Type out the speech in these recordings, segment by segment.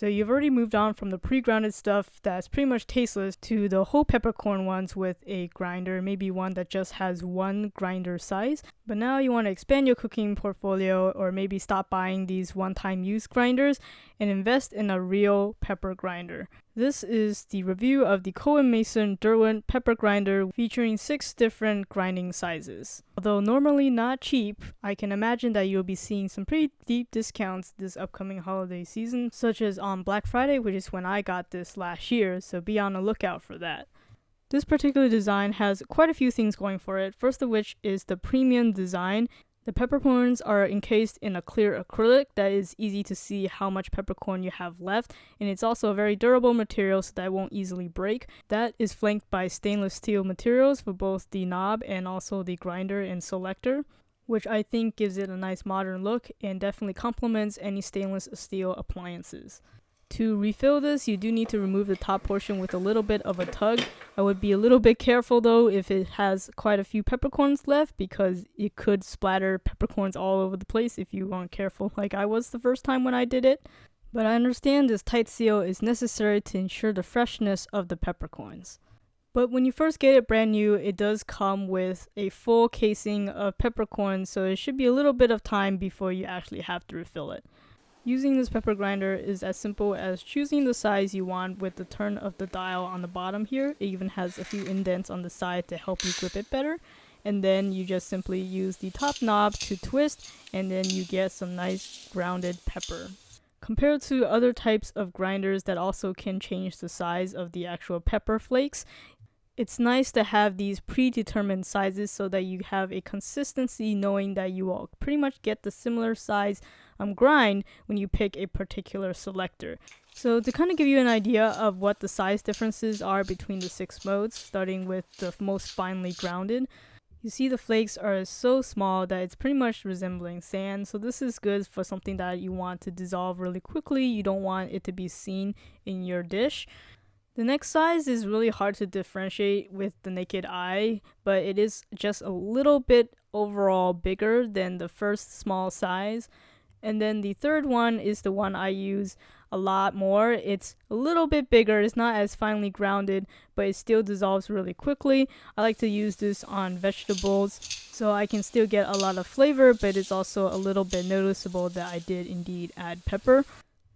So you've already moved on from the pre-grounded stuff that's pretty much tasteless to the whole peppercorn ones with a grinder, maybe one that just has one grinder size. But now you want to expand your cooking portfolio, or maybe stop buying these one-time use grinders and invest in a real pepper grinder. This is the review of the Cohen Mason Derwent pepper grinder featuring 6 different grinding sizes. Although normally not cheap, I can imagine that you'll be seeing some pretty deep discounts this upcoming holiday season, such as on Black Friday, which is when I got this last year, so be on the lookout for that. This particular design has quite a few things going for it, first of which is the premium design. The peppercorns are encased in a clear acrylic that is easy to see how much peppercorn you have left, and it's also a very durable material so that it won't easily break. That is flanked by stainless steel materials for both the knob and also the grinder and selector, which I think gives it a nice modern look and definitely complements any stainless steel appliances. To refill this, you do need to remove the top portion with a little bit of a tug. I would be a little bit careful though if it has quite a few peppercorns left, because it could splatter peppercorns all over the place if you aren't careful like I was the first time when I did it. But I understand this tight seal is necessary to ensure the freshness of the peppercorns. But when you first get it brand new, it does come with a full casing of peppercorns, so it should be a little bit of time before you actually have to refill it. Using this pepper grinder is as simple as choosing the size you want with the turn of the dial on the bottom here. It even has a few indents on the side to help you grip it better. And then you just simply use the top knob to twist, and then you get some nice grounded pepper. Compared to other types of grinders that also can change the size of the actual pepper flakes, it's nice to have these predetermined sizes so that you have a consistency knowing that you will pretty much get the similar size grind when you pick a particular selector. So to kind of give you an idea of what the size differences are between the 6 modes, starting with the most finely grounded, you see the flakes are so small that it's pretty much resembling sand. So this is good for something that you want to dissolve really quickly. You don't want it to be seen in your dish. The next size is really hard to differentiate with the naked eye, but it is just a little bit overall bigger than the first small size. And then the third one is the one I use a lot more. It's a little bit bigger, it's not as finely grounded, but it still dissolves really quickly. I like to use this on vegetables so I can still get a lot of flavor, but it's also a little bit noticeable that I did indeed add pepper.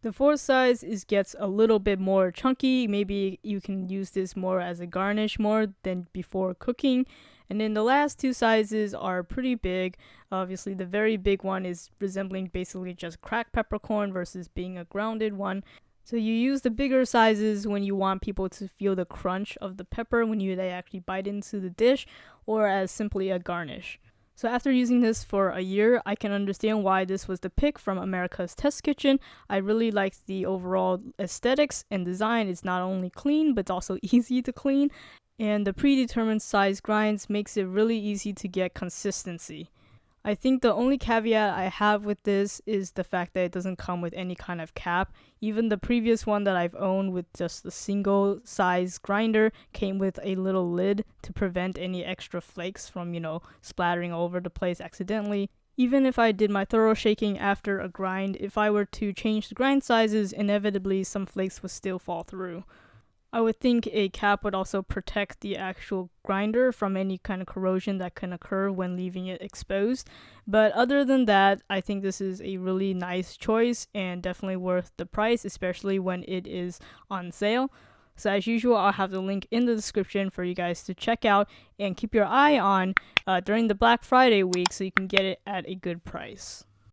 The fourth size gets a little bit more chunky. Maybe you can use this more as a garnish more than before cooking. And then the last 2 sizes are pretty big. Obviously, the very big one is resembling basically just cracked peppercorn versus being a grounded one. So you use the bigger sizes when you want people to feel the crunch of the pepper when they actually bite into the dish, or as simply a garnish. So after using this for a year, I can understand why this was the pick from America's Test Kitchen. I really liked the overall aesthetics and design. It's not only clean, but it's also easy to clean. And the predetermined size grinds makes it really easy to get consistency. I think the only caveat I have with this is the fact that it doesn't come with any kind of cap. Even the previous one that I've owned with just a single size grinder came with a little lid to prevent any extra flakes from, splattering over the place accidentally. Even if I did my thorough shaking after a grind, if I were to change the grind sizes, inevitably some flakes would still fall through. I would think a cap would also protect the actual grinder from any kind of corrosion that can occur when leaving it exposed. But other than that, I think this is a really nice choice and definitely worth the price, especially when it is on sale. So as usual, I'll have the link in the description for you guys to check out and keep your eye on during the Black Friday week so you can get it at a good price.